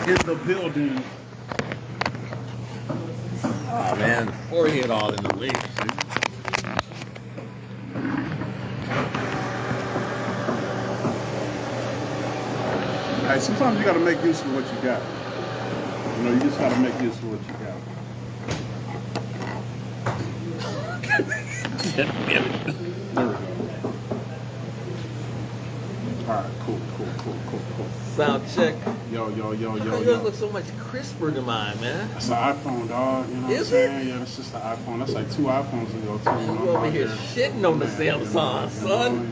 in the building. Oh man, forehead all in the way. Hey, sometimes you gotta make use of what you got. You know, you just gotta make use of what you got. There we go. Alright, cool. Sound check. Yo. Yours looks so much crisper than mine, man. That's the iPhone, dog. You know what I'm saying? Yeah, that's just the iPhone. That's like 2 iPhones ago, too. You know, You over here shitting on the Samsung, son.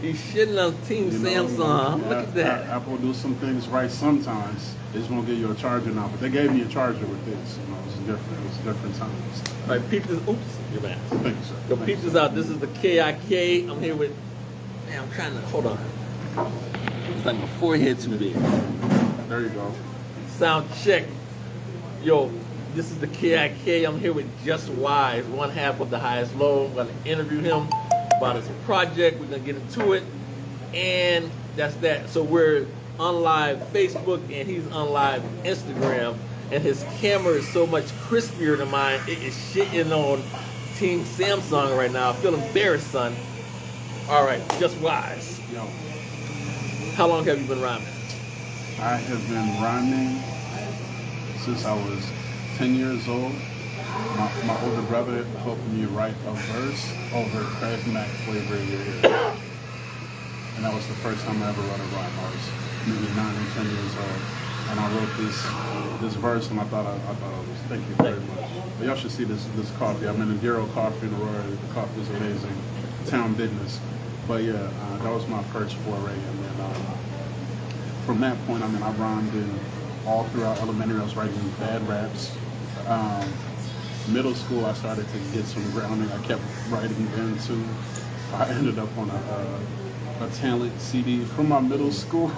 He's shitting on Team Samsung. Look at that. Apple do some things right sometimes. They just won't give you a charger now, but they gave me a charger with this. You know, it's different. It's different times. All right, peep this. Oops, your man. Thank you, sir. Yo, peep this out. This is the KIK. I'm here with. Man, I'm trying to hold on. It's like my forehead too big. There you go. Sound check. Yo, this is the KIK. I'm here with Just Wise, one half of the Highest Low. I'm going to interview him about his project. We're going to get into it. And that's that. So we're on live Facebook and he's on live Instagram. And his camera is so much crispier than mine. It is shitting on Team Samsung right now. I feel embarrassed, son. All right, Just Wise. Yo. How long have you been rhyming? I have been rhyming since I was 10 years old. My older brother helped me write a verse over Craig Mack Flavor of Your Ear. And that was the first time I ever wrote a rhyme. I was maybe 9 or 10 years old. And I wrote this verse and I thought it was, thank you very much. But y'all should see this coffee. I'm in Adiro Coffee in Aurora. The coffee is amazing. Town business. But yeah, that was my first foray. And then from that point, I rhymed in all throughout elementary. I was writing bad raps. Middle school, I started to get some grounding. I kept writing then too. I ended up on a talent CD from my middle school.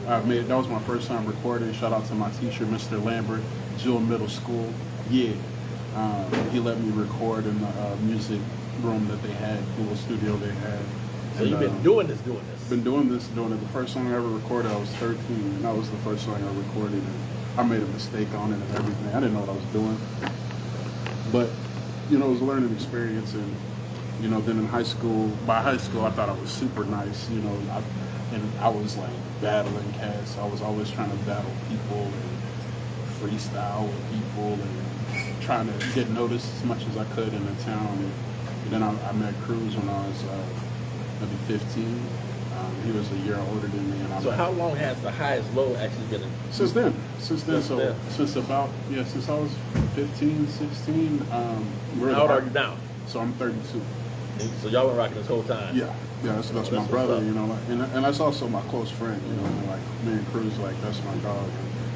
That was my first time recording. Shout out to my teacher, Mr. Lambert, Jewel Middle School. Yeah, he let me record in the music room that they had, the little studio they had. So you've been doing this. Been doing it. The first song I ever recorded, I was 13, and that was the first song I recorded. And I made a mistake on it and everything. I didn't know what I was doing, but you know, it was a learning experience. And you know, then in high school, by high school, I thought I was super nice. You know, I was like battling cats. I was always trying to battle people and freestyle with people and trying to get noticed as much as I could in the town. And then I met Cruz when I was maybe 15. He was a year older than me. And so how long has the Highest Low actually been? Since then. Since I was 15, 16. How old are you now? So I'm 32. So y'all been rocking this whole time? Yeah, that's my brother, you know, and that's also my close friend, you know, like me and Cruz, like that's my dog.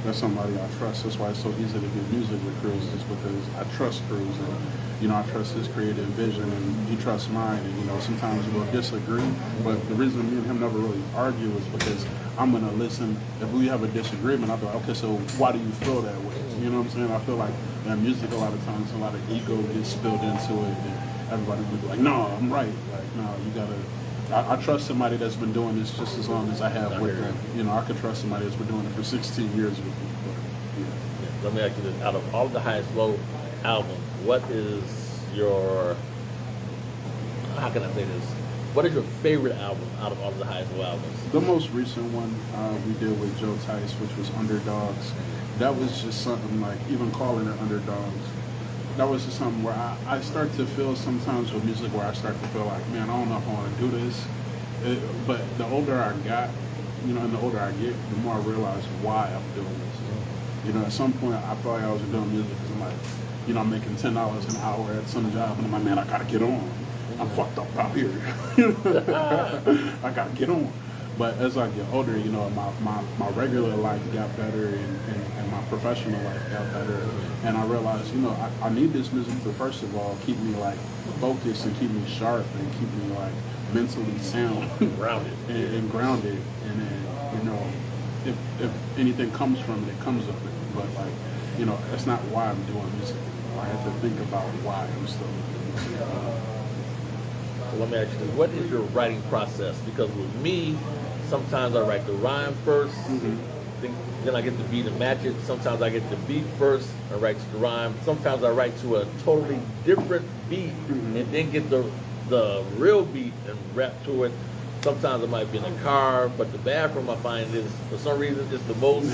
That's somebody I trust. That's why it's so easy to do music with Cruz, is because I trust Cruz, and you know, I trust his creative vision, and he trusts mine. And you know, sometimes we'll disagree, but the reason me and him never really argue is because I'm gonna listen. If we have a disagreement, I'll be like, okay, so why do you feel that way? You know what I'm saying? I feel like in music, a lot of times, a lot of ego gets spilled into it, and everybody would be like, no, I'm right. Like, no, you gotta. I trust somebody that's been doing this just as long as I have with them. You know, I could trust somebody that's been doing it for 16 years with me. But, yeah. Let me ask you this. Out of all the Highest Low albums, what is your, how can I say this? What is your favorite album out of all the Highest Low albums? The most recent one we did with Joe Tice, which was Underdogs. That was just something like, even calling it Underdogs, that was just something where I start to feel sometimes with music where I start to feel like, man, I don't know if I want to do this. But the older I got, you know, and the older I get, the more I realize why I'm doing this. You know, at some point I felt like I was doing music because I'm like, you know, I'm making $10 an hour at some job, and I'm like, man, I gotta get on. I'm fucked up out here. I gotta get on. But as I get older, you know, my regular life got better, and my professional life got better. And I realized, you know, I need this music to, first of all, keep me like focused and keep me sharp and keep me like mentally sound, grounded, and grounded. And then, you know, if anything comes from it, it comes of it. But like, you know, that's not why I'm doing music. I have to think about why I'm still doing music. So let me ask you this. What is your writing process? Because with me, sometimes I write the rhyme first, then I get the beat and match it. Sometimes I get the beat first and write to the rhyme. Sometimes I write to a totally different beat and then get the real beat and rap to it. Sometimes it might be in a car, but the bathroom I find is, for some reason, it's the most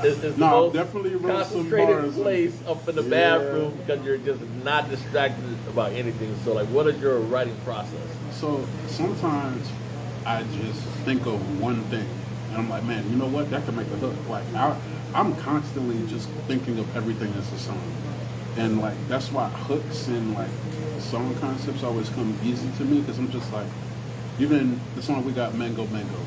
it's the most definitely concentrated place up in the bathroom because you're just not distracted about anything. So, like, what is your writing process? So sometimes I just think of one thing, and I'm like, man, you know what? That could make a hook. Like, I'm constantly just thinking of everything as a song, and like that's why hooks and like song concepts always come easy to me because I'm just like. Even the song we got, Mango Mango,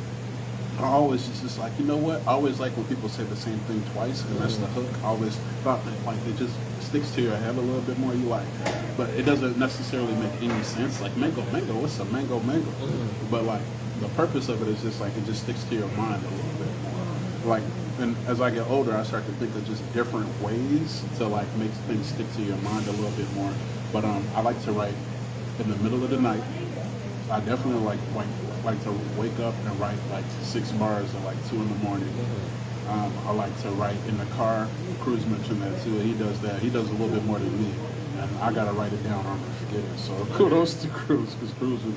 I always just like, you know what? I always like when people say the same thing twice, and that's the hook. I always thought that like it just sticks to your head a little bit more. You like, but it doesn't necessarily make any sense. Like Mango Mango, what's a Mango Mango? But like the purpose of it is just like it just sticks to your mind a little bit more. Like, and as I get older, I start to think of just different ways to like make things stick to your mind a little bit more. But I like to write in the middle of the night. I definitely like to wake up and write like 6 bars at like 2 in the morning. I like to write in the car. Cruz mentioned that too. He does that. He does a little bit more than me, and I gotta write it down or I'm gonna forget it. So kudos to Cruz because Cruz would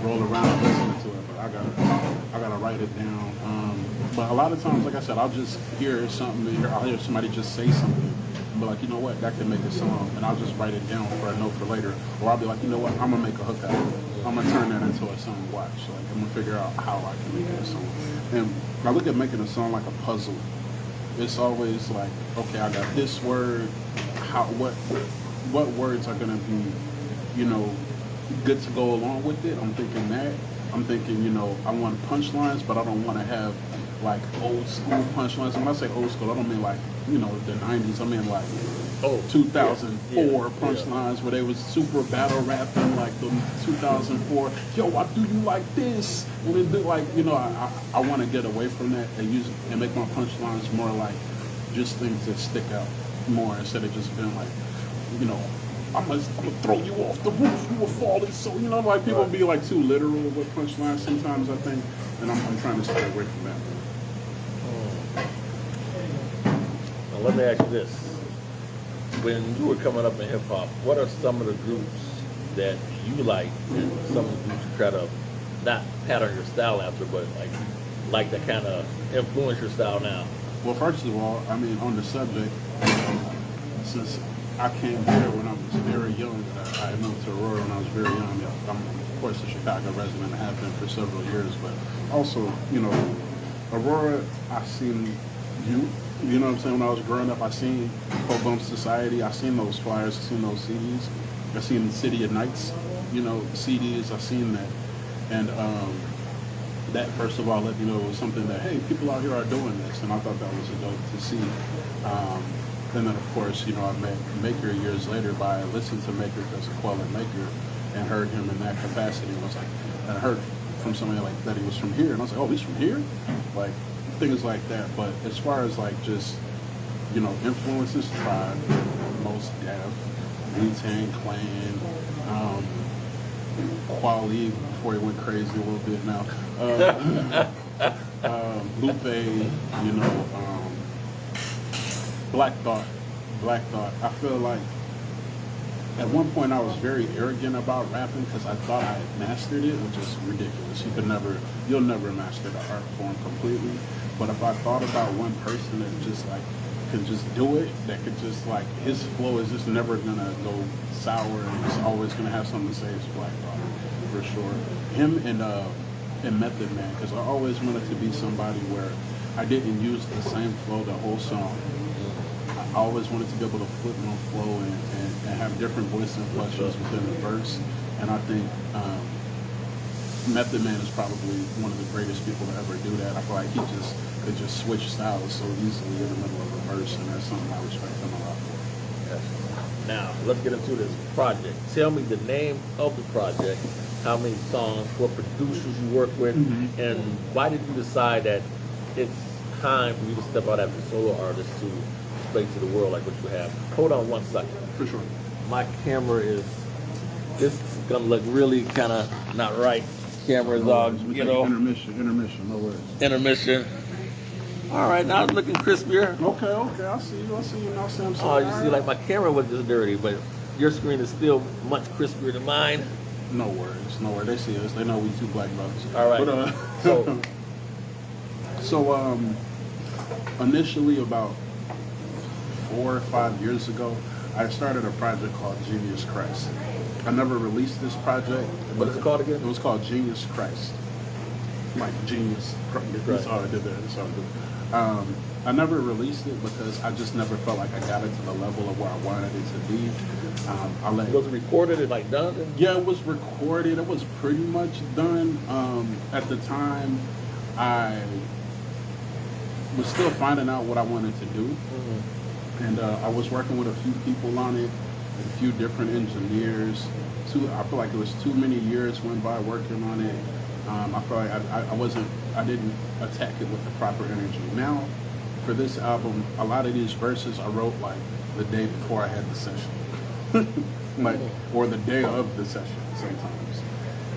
roll around listening to it, but I gotta write it down. But a lot of times, like I said, I'll just hear something. I'll hear somebody just say something. But like, you know what, that can make a song, and I'll just write it down for a note for later. Or I'll be like, you know what, I'm gonna make a hook out of it. I'm gonna turn that into a song. Watch, like I'm gonna figure out how I can make it a song. And I look at making a song like a puzzle. It's always like, okay, I got this word. What words are gonna be, you know, good to go along with it? I'm thinking that. I'm thinking, you know, I want punchlines, but I don't want to have like old school punchlines. And when I say old school, I don't mean like, you know, the 90s. I mean like 2004 punchlines where they was super battle rapping, like the 2004, yo, why do you like this? And then do like, you know, I want to get away from that and use and make my punchlines more like just things that stick out more instead of just being like, you know, I'm gonna throw you off the roof, you were falling. So, you know, like people be like too literal with punchlines sometimes, I think, and I'm trying to stay away from that. Now, let me ask you this. When you were coming up in hip-hop, what are some of the groups that you like and some of the groups you try to not pattern your style after, but like that kind of influence your style now? Well, first of all, I mean, on the subject, since I came here when I was very young, I moved to Aurora when I was very young. I'm, of course, a Chicago resident. I have been for several years, but also, you know, Aurora, I seen you know what I'm saying? When I was growing up, I seen POBUMS Society. I seen those flyers. I seen those CDs. I seen City of Nights, you know, CDs. I seen that, and that first of all let me know it was something that, hey, people out here are doing this, and I thought that was a dope to see. And then, of course, you know, I met Maker years later by listening to Maker because of Quellen Maker and heard him in that capacity. And I was like, and I heard from somebody like that he was from here, and I was like, oh, he's from here? Like, things like that. But as far as like just, you know, influences, Tribe, Most Def, Wu-Tang Clan, Quali before he went crazy a little bit now, Lupe, you know, Black Thought. I feel like at one point I was very arrogant about rapping because I thought I had mastered it, which is ridiculous. You'll never master the art form completely. But if I thought about one person that just like could just do it, that could just like, his flow is just never gonna go sour and he's always gonna have something to say, it's Black Thought, for sure. Him and Method Man, because I always wanted to be somebody where I didn't use the same flow the whole song. I always wanted to be able to flip my flow and have different voice inflections within the verse. And I think Method Man is probably one of the greatest people to ever do that. I feel like he could just switch styles so easily in the middle of a verse, and that's something I respect him a lot for. Yes. Now, let's get into this project. Tell me the name of the project, how many songs, what producers you work with, and why did you decide that it's time for you to step out as a solo artist to play to the world like what you have? Hold on one second. For sure. My camera is gonna look really kind of not right. Camera's all, you know. Intermission, no worries. Intermission. All right, now it's looking crispier. Okay, I see you now, Sam. Oh, you see, like my camera was just dirty, but your screen is still much crispier than mine. No worries. They see us. They know we two black brothers. All right. But, so initially about 4 or 5 years ago, I started a project called Genius Christ. I never released this project. What is it called again? It was called Genius Christ. Like Genius Christ. That's all I did there. That's all I did. I never released it because I just never felt like I got it to the level of where I wanted it to be. Was it recorded and like done? Yeah, it was recorded. It was pretty much done. At the time, I was still finding out what I wanted to do. Mm-hmm. And I was working with a few people on it, a few different engineers. I feel like it was too many years went by working on it. I feel like I didn't attack it with the proper energy. Now, for this album, a lot of these verses I wrote like the day before I had the session. Or the day of the session sometimes.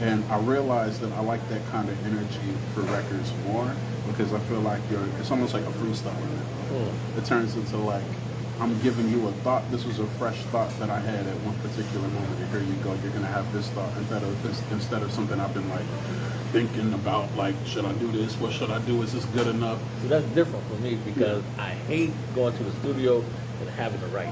And I realized that I like that kind of energy for records more because I feel like it's almost like a freestyle now. It turns into like, I'm giving you a thought. This was a fresh thought that I had at one particular moment. And here you go. You're gonna have this thought instead of something I've been like thinking about. Like, should I do this? What should I do? Is this good enough? So that's different for me because I hate going to the studio and having to write.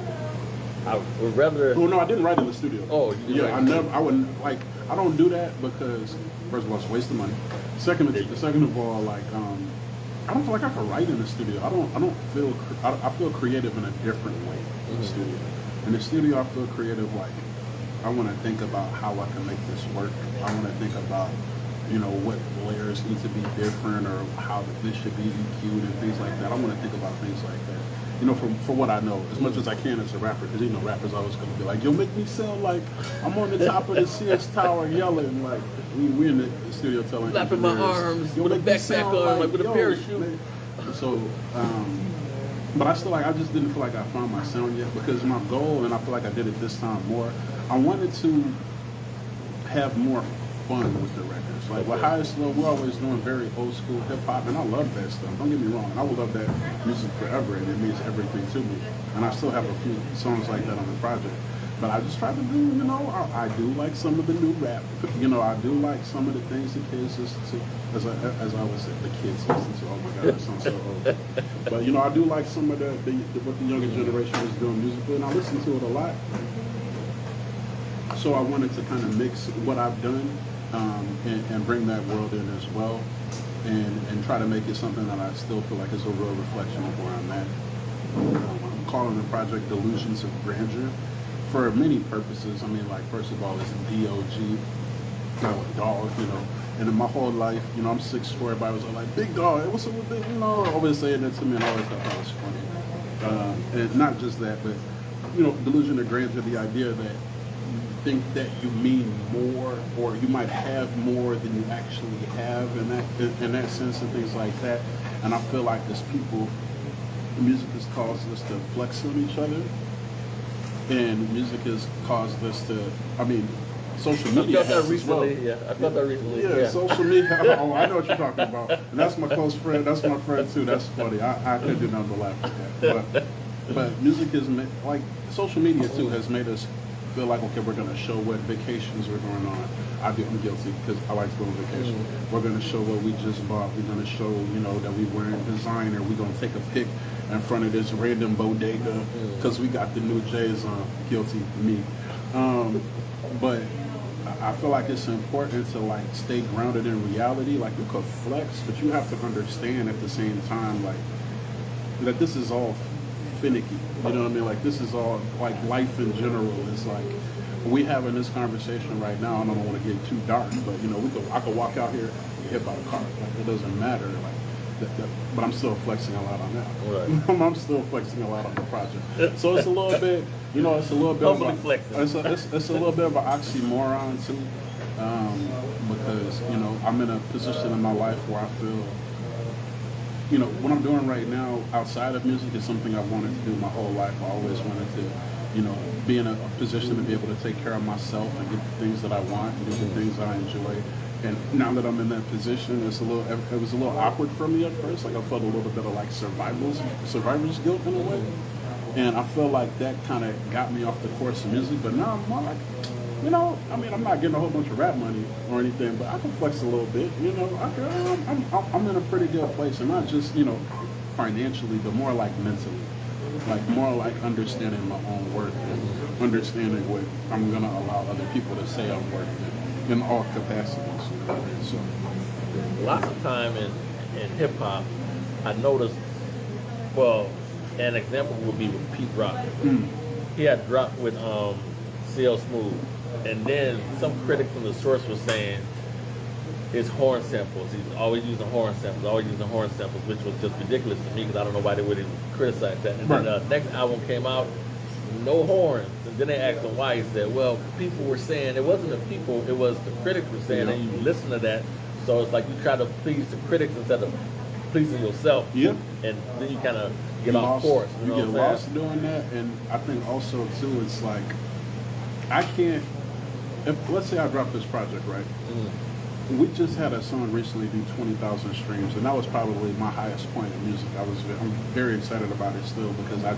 I would rather. Oh no, I didn't write in the studio. Oh, you didn't write I wouldn't like. I don't do that because first of all, it's a waste of money. Second of all, like I don't feel like I can write in the studio. I feel creative in a different way in the studio. In the studio, I feel creative like I want to think about how I can make this work. I want to think about, what layers need to be different or how this should be EQ'd and things like that. I want to think about things like that. For what I know, as much as I can as a rapper, because rappers always going to be like, you'll make me sound like I'm on the top of the CS tower yelling, like, we in the studio telling flapping my arms with a backpack on, like with a parachute. So, but I just didn't feel like I found my sound yet because my goal, and I feel like I did it this time more, I wanted to have more fun with the records. Like with High and Slow, we're always doing very old school hip hop, and I love that stuff. Don't get me wrong, I will love that music forever, and it means everything to me. And I still have a few songs like that on the project. But I just try to do, I do like some of the new rap. I do like some of the things the kids listen to. As I always say, the kids listen to. Oh my God, that sounds so old. But I do like some of what the younger generation is doing musically, and I listen to it a lot. So I wanted to kind of mix what I've done and bring that world in as well, and try to make it something that I still feel like is a real reflection of where I'm at. I'm calling the project Delusions of Grandeur for many purposes. I mean, like, first of all, it's D-O-G, dog, and in my whole life, I'm 6'4", everybody was like, big dog, what's up with big, always saying that to me, and I always thought that was funny. And not just that, but, Delusion of Grandeur, the idea that think that you mean more, or you might have more than you actually have in that sense and things like that. And I feel like as people, music has caused us to flex on each other, and music has caused us to, social media. I felt that recently. Yeah, I felt that recently. Yeah, social media. Oh, I know what you're talking about. And that's my close friend. That's my friend too. That's funny. I couldn't do nothing but laugh at that. But music is like social media too has made us feel like, okay, we're going to show what vacations we're going on. I'm guilty because I like to go on vacation. Mm-hmm. We're going to show what we just bought. We're going to show, that we're wearing designer. We're going to take a pic in front of this random bodega because we got the new J's on. Guilty, me. But I feel like it's important to like stay grounded in reality. Like you could flex, but you have to understand at the same time, like, that this is all finicky. You know what I mean? Like, this is all, like, life in general. It's like, we having this conversation right now, and I don't want to get too dark, but, I could walk out here and get hit by a car. Like, it doesn't matter. Like, but I'm still flexing a lot on that. Right. I'm still flexing a lot on the project. So it's a little bit, it's a little bit of it's a little bit of an oxymoron, too, because, I'm in a position in my life where I feel, what I'm doing right now outside of music is something I wanted to do my whole life. I always wanted to, be in a position to be able to take care of myself and get the things that I want and do the things that I enjoy. And now that I'm in that position, it was a little awkward for me at first. Like I felt a little bit of like survivor's guilt in a way. And I feel like that kind of got me off the course of music. But now I'm more like, you know, I mean, I'm not getting a whole bunch of rap money or anything, but I can flex a little bit. You know, I'm in a pretty good place, and not just, you know, financially, but more like mentally, like more like understanding my own worth and understanding what I'm gonna allow other people to say I'm worth in all capacities. You know? So lots of time in hip hop, I noticed. Well, an example would be with Pete Rock. He had dropped with CL Smooth, and then some critic from the source was saying it's horn samples. He's always using horn samples, which was just ridiculous to me because I don't know why they would even criticize that. And then the next album came out, no horns. And then they asked him why. He said, well, people were saying, it wasn't the people, it was the critics were saying, and you listen to that. So it's like you try to please the critics instead of pleasing yourself. Yep. And then you kind of get off course. You get lost doing that. And I think also, too, it's like, I can't, let's say I drop this project, right? We just had a song recently do 20,000 streams, and that was probably my highest point in music. I'm very excited about it still because I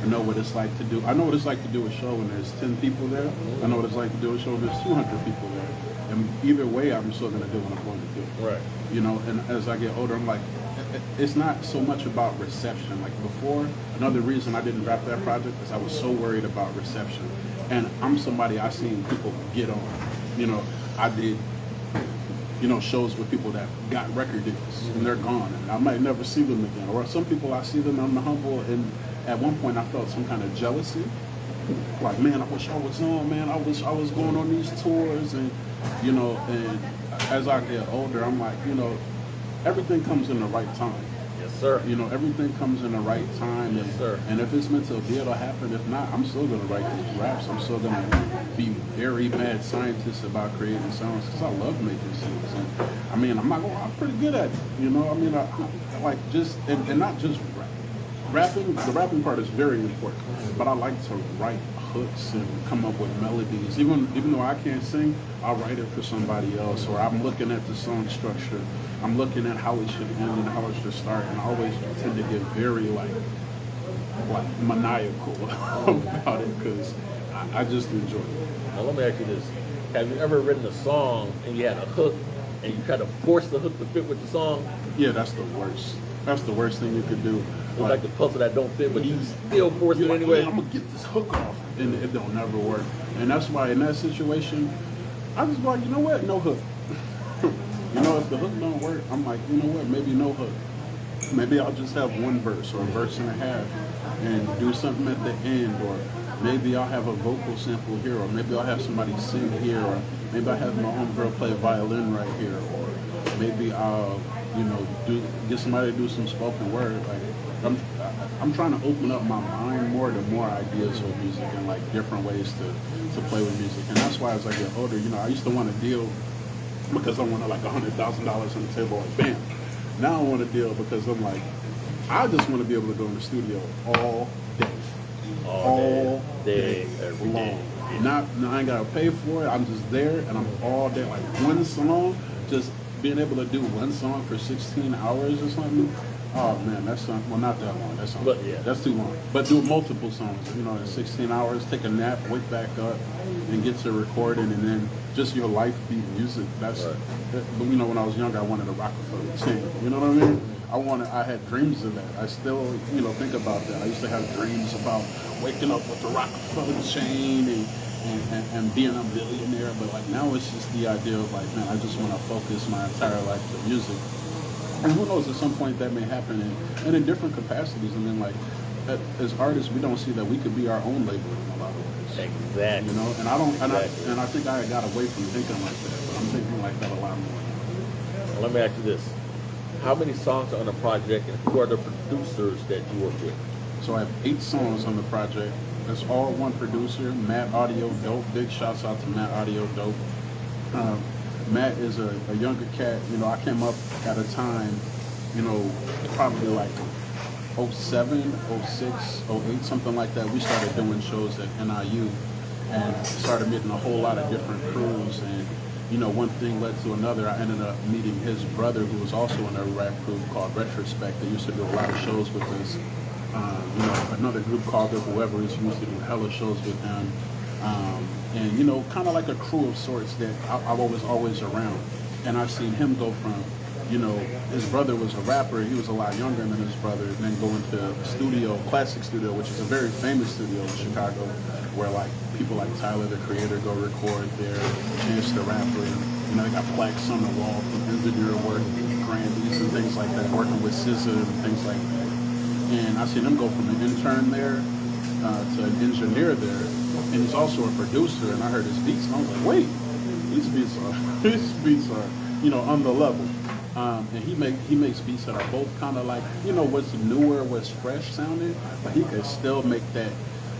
know what it's like to do. I know what it's like to do a show when there's 10 people there. I know what it's like to do a show when there's 200 people there. And either way, I'm still going to do what I'm going to do. Right. You know, and as I get older, I'm like, it's not so much about reception. Like before, another reason I didn't drop that project is I was so worried about reception. And I'm somebody I've seen people get on. You know, I did, you know, shows with people that got record deals and they're gone, and I might never see them again. Or some people I see them on the humble, and at one point I felt some kind of jealousy. Like, man, I wish I was on, man. I wish I was going on these tours, and you know. And as I get older, I'm like, you know, everything comes in the right time. Yes, sir. You know, everything comes in the right time. Yes, sir. And if it's meant to be, it'll happen. If not, I'm still gonna write these raps. I'm still gonna be very mad scientist about creating sounds because I love making sounds. And I mean, I'm pretty good at it. You know, I mean, I like just and not just rap. Rapping, the rapping part is very important, but I like to write hooks and come up with melodies. Even though I can't sing, I'll write it for somebody else, or I'm looking at the song structure. I'm looking at how it should end and how it should start, and I always tend to get very like maniacal about it because I just enjoy it. Now let me ask you this: have you ever written a song and you had a hook, and you try to force the hook to fit with the song? Yeah, that's the worst. That's the worst thing you could do. It's like the puzzle that don't fit, but you still force it anyway. I'm gonna get this hook off, and it don't never work. And that's why in that situation, I just like, you know what, no hook. You know, if the hook don't work, I'm like, you know what, maybe no hook. Maybe I'll just have one verse or a verse and a half, and do something at the end, or maybe I'll have a vocal sample here, or maybe I'll have somebody sing here, or maybe I have my homegirl play violin right here, or maybe I'll, you know, get somebody to do some spoken word. Like I'm trying to open up my mind more to more ideas with music and like different ways to play with music. And that's why as I get older, you know, I used to want to deal because I wanted like $100,000 on the table, like bam. Now I want to deal because I'm like, I just want to be able to go in the studio all day. All day, every long. day. I ain't gotta pay for it. I'm just there and I'm all day. Like one song, just being able to do one song for 16 hours or something. Oh man, that's well, not that long. That's too long. But do multiple songs, you know, in 16 hours. Take a nap, wake back up, and get to recording, and then just your life beat music. That's, right. But you know, when I was younger, I wanted a Rockefeller chain. You know what I mean? I had dreams of that. I still, you know, think about that. I used to have dreams about waking up with the Rockefeller chain and being a billionaire. But like now, it's just the idea of like, man, I just want to focus my entire life on music. And who knows, at some point that may happen and in different capacities. And then like, as artists, we don't see that we could be our own label in a lot of ways. Exactly. You know, and I think I got away from thinking like that, but I'm thinking like that a lot more. Now, let me ask you this: how many songs are on the project, and who are the producers that you work with? So I have 8 songs on the project. It's all one producer, Matt Audio Dope. Big shouts out to Matt Audio Dope. Matt is a younger cat. You know, I came up at a time, you know, probably like 07, 06, 08, something like that. We started doing shows at NIU and started meeting a whole lot of different crews. And one thing led to another. I ended up meeting his brother, who was also in a rap group called Retrospect. They used to do a lot of shows with us. Another group called The Whoever's used to do hella shows with him. And kind of like a crew of sorts that I was always around. And I've seen him go from, his brother was a rapper. He was a lot younger than his brother, and then go into Classic Studio, which is a very famous studio in Chicago, where like people like Tyler, the Creator, go record there. Chance the Rapper. They got plaques on the wall from engineer work, Grandies and things like that, working with SZA and things like that. And I seen him go from an intern there to an engineer there, and he's also a producer. And I heard his beats, and I was like, wait, these beats are on the level. And he makes beats that are both kind of like, what's newer, what's fresh sounding, but he could still make that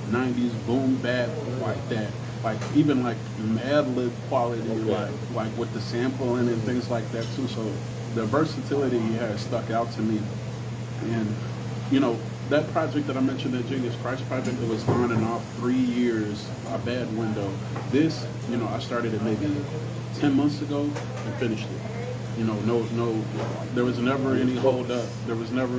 90s boom bap like that, like even like Mad Lib quality, like with the sampling and things like that too. So the versatility he has stuck out to me. And that project that I mentioned, that Genius Christ project, it was on and off 3 years, a bad window. This, I started it maybe 10 months ago and finished it. There was never any hold up. There was never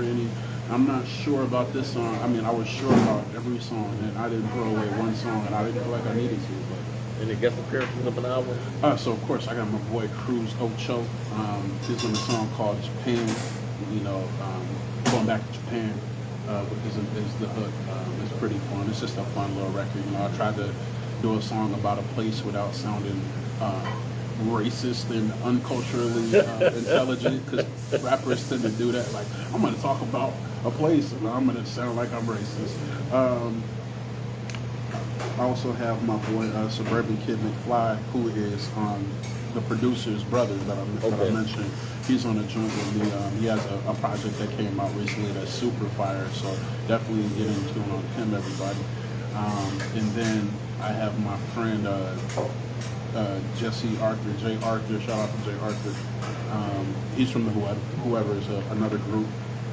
any, I'm not sure about this song. I mean, I was sure about every song, and I didn't throw away one song, and I didn't feel like I needed to. But Any guest appearances of an album? So of course I got my boy Cruz Ocho. He's on a song called Japan. Going back to Japan is the hook. It's pretty fun. It's just a fun little record. I tried to do a song about a place without sounding racist and unculturally intelligent, because rappers tend to do that. Like, I'm going to talk about a place and I'm going to sound like I'm racist. I also have my boy Suburban Kid McFly, who is the producer's brother that I mentioned. He's on a joint with me. He has a project that came out recently that's super fire, so definitely get in tune on him, everybody. And then I have my friend Jesse Arthur, Jay Arthur. Shout out to Jay Arthur. He's from the Whoever's another group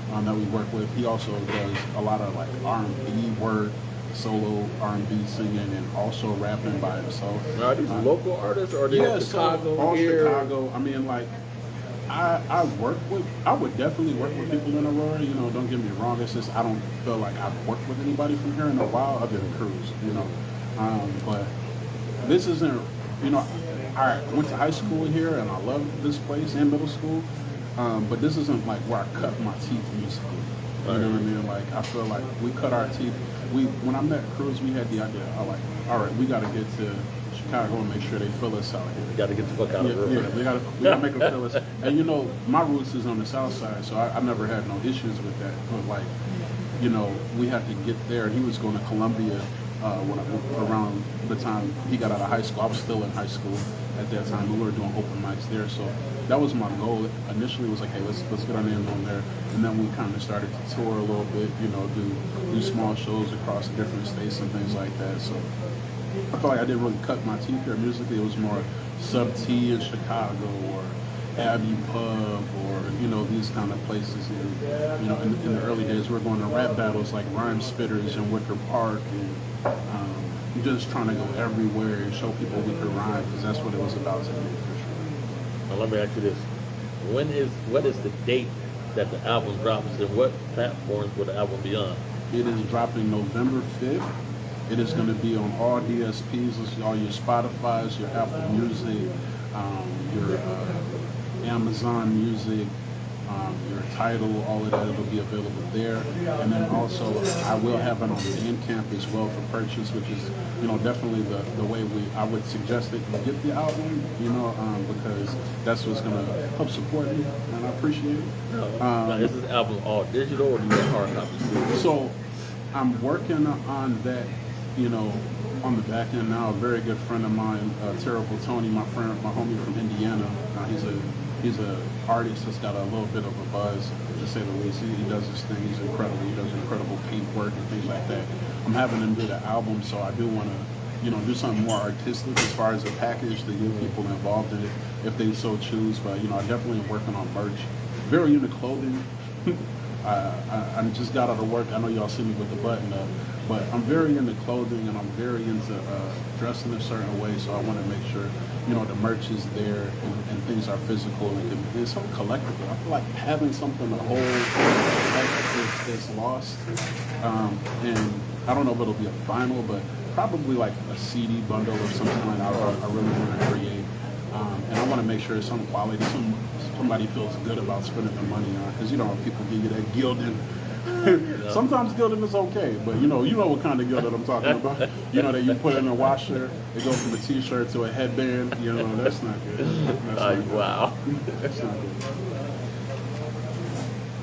that we work with. He also does a lot of like R&B work, solo R&B singing, and also rapping by himself. Now, are these local artists, or are they Chicago? All here? Chicago. I mean, like, I would definitely work with people in Aurora. Don't get me wrong. It's just I don't feel like I've worked with anybody from here in a while other than Cruz. But this isn't. I went to high school here, and I love this place, and middle school. But this isn't like where I cut my teeth musically. You know what I mean? Like, I feel like we cut our teeth. When I met Cruz, we had the idea. I like, all right, we got to get to Chicago and make sure they fill us out here. You got to get the fuck out of here. Yeah, we got to make them fill us. And my roots is on the South Side, so I never had no issues with that. But like, we had to get there. He was going to Columbia around the time he got out of high school. I was still in high school at that time. We were doing open mics there, so that was my goal. Initially, it was like, hey, let's get our names on there, and then we kind of started to tour a little bit, do small shows across different states and things like that. So I felt like I didn't really cut my teeth here musically. It was more Sub T in Chicago, or Abbey Pub, or these kind of places. And in the early days, we were going to rap battles like Rhyme Spitters in Wicker Park, and just trying to go everywhere and show people we could rhyme, because that's what it was about to me, for sure. Now let me ask you this: what is the date that the album drops, and what platforms will the album be on? It is dropping November 5th. It is going to be on all DSPs, all your Spotify's, your Apple Music, your Amazon Music, your Tidal, all of that. It'll be available there. And then also, I will have it on Bandcamp as well for purchase, which is, definitely the way I would suggest that you get the album, because that's what's going to help support me, and I appreciate it. Now, is this album all digital, or do you have hard copies too? So, I'm working on that, on the back end now. A very good friend of mine, Terrible Tony, my homie from Indiana. He's a artist that's got a little bit of a buzz, to say the least. He does his thing. He's incredible. He does incredible paint work and things like that. I'm having him do the album, so I do want to, do something more artistic as far as a package to get people involved in it if they so choose. But I definitely am working on merch. Very into clothing. I just got out of work. I know y'all see me with the button up, but I'm very into clothing and I'm very into dressing a certain way. So I want to make sure, you know, the merch is there and things are physical and it's something collectible. I feel like having something to hold is lost. And I don't know if it'll be a vinyl, but probably like a CD bundle or something like that. I really want to create. And I want to make sure it's some quality, somebody feels good about spending their money on, because you know people give you that gilding. Sometimes gilding is okay, but you know what kind of gilding I'm talking about. You know that you put in a washer, it goes from a t-shirt to a headband. You know that's not good. That's not good. Wow. That's not good.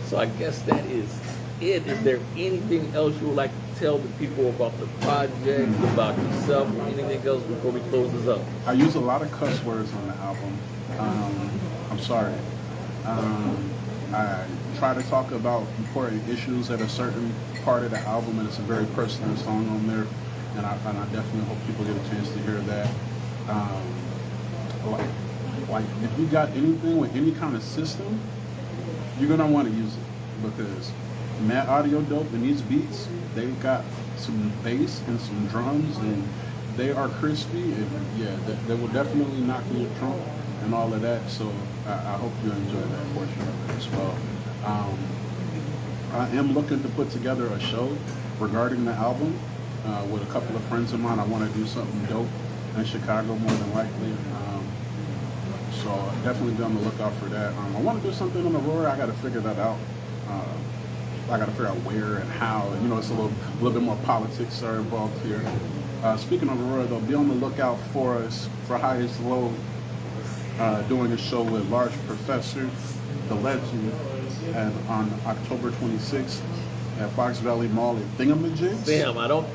So I guess that is it. Is there anything else you would like to tell the people about the project, about yourself, or anything else before we close this up? I use a lot of cuss words on the album. I'm sorry. I try to talk about important issues at a certain part of the album, and it's a very personal song on there, and I definitely hope people get a chance to hear that. Like if you got anything with any kind of system, you're gonna want to use it, because Matt Audio Dope and these beats, they got some bass and some drums, and they are crispy, and yeah, they will definitely knock you a trunk and all of that. So I hope you enjoy that portion of it as well. I am looking to put together a show regarding the album with a couple of friends of mine. I want to do something dope in Chicago, more than likely. So definitely be on the lookout for that. I want to do something in Aurora. I got to figure that out. I got to figure out where and how. And, you know, it's a little bit more politics are involved here. Speaking of Aurora, though, be on the lookout for us for Highest Low doing a show with Large Professor, the legend, and on October 26th at Fox Valley Mall at Thingamajigs. Damn, I don't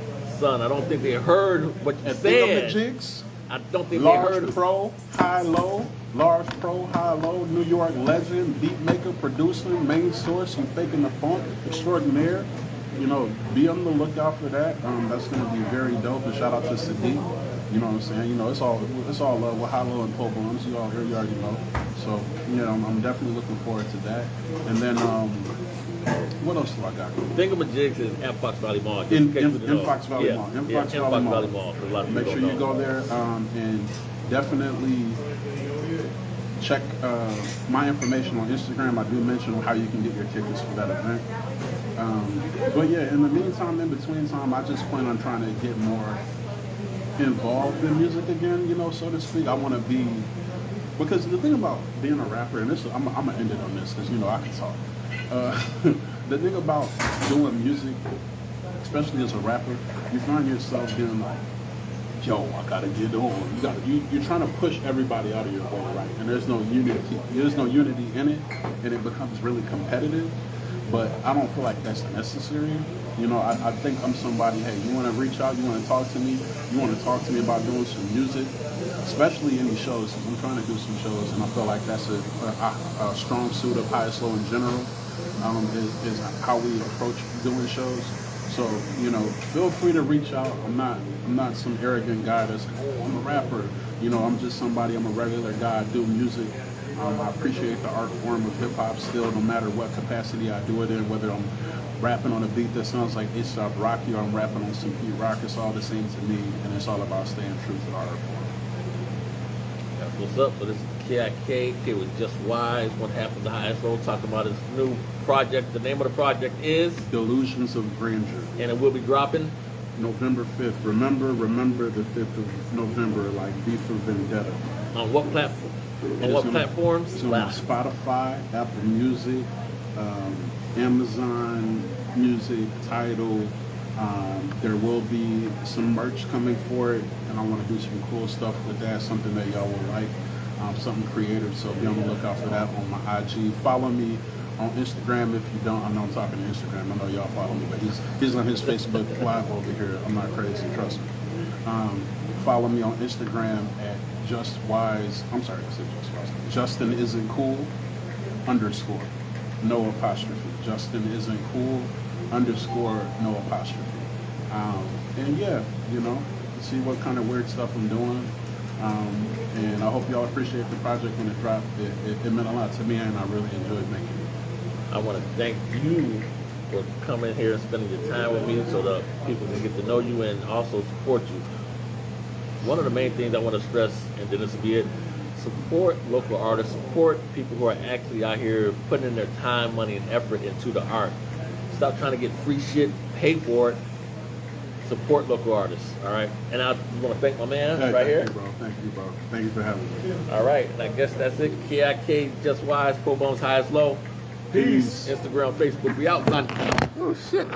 think they heard what you At said. Thingamajigs. I don't think Large they heard. Pro, High Low, Large Pro, High Low, New York legend, beat maker, producer, main source, and faking the funk extraordinaire. You know, be on the lookout for that. That's going to be very dope. And shout out to Sadiq. You know what I'm saying? You know, it's all love with High Low and POBUMS. You already know. So, you know, I'm definitely looking forward to that. And then, what else do I got? Thingamajigs is at Fox Valley Mall. In Fox Valley Mall. In Fox Valley Mall. For a lot of Make people sure you don't go know. there and definitely check my information on Instagram. I do mention how you can get your tickets for that event. But yeah, in the meantime, in between time, I just plan on trying to get more involved in music again, you know, so to speak. I want to be, because the thing about being a rapper, and this, I'm gonna end it on this because you know I can talk. The thing about doing music, especially as a rapper, you find yourself being like, yo, I gotta get on. You're trying to push everybody out of your way, right? And there's no unity. There's no unity in it, and it becomes really competitive. But I don't feel like that's necessary. You know, I think I'm somebody, hey, you want to reach out, you want to talk to me, you want to talk to me about doing some music, especially any shows. I'm trying to do some shows, and I feel like that's a strong suit of Highest Low in general, is how we approach doing shows. So, you know, feel free to reach out. I'm not some arrogant guy that's like, oh, I'm a rapper. You know, I'm just somebody, I'm a regular guy, I do music. I appreciate the art form of hip hop still, no matter what capacity I do it in, whether I'm rapping on a beat that sounds like A$AP Rocky or I'm rapping on some Pete Rock, it's all the same to me, and it's all about staying true to the art form. That's what's up. So this is KIK, K with Just Wise, one half of the Highest Low, talking about his new project. The name of the project is Delusions of Grandeur. And it will be dropping November 5th. Remember the 5th of November, like V for Vendetta. on what platform? On what platforms? It's on Spotify, Apple Music, Amazon Music, Tidal. There will be some merch coming for it, and I want to do some cool stuff with that, something that y'all will like, something creative, so be on the lookout for that on my IG. Follow me on Instagram if you don't. I know I'm talking to Instagram. I know y'all follow me, but he's on his Facebook Live over here. I'm not crazy, trust me. Follow me on Instagram at JustWise. I'm sorry, I said JustWise. Justin isn't cool _ no apostrophe. Justin isn't cool _ no apostrophe. And yeah, you know, see what kind of weird stuff I'm doing. And I hope y'all appreciate the project when it dropped. It meant a lot to me, and I really enjoyed making it. I want to thank you for coming here and spending your time with me so that people can get to know you and also support you. One of the main things I want to stress, and then this will be it, support local artists, support people who are actually out here putting in their time, money, and effort into the art. Stop trying to get free shit, pay for it. Support local artists, all right? And I want to thank my man right here. Thank you, bro. Thank you, bro. Thank you for having me. All right, and I guess that's it. KIK, Just Wise, POBUMS, Highest Low. Peace. Instagram, Facebook, we out, son. Oh, shit.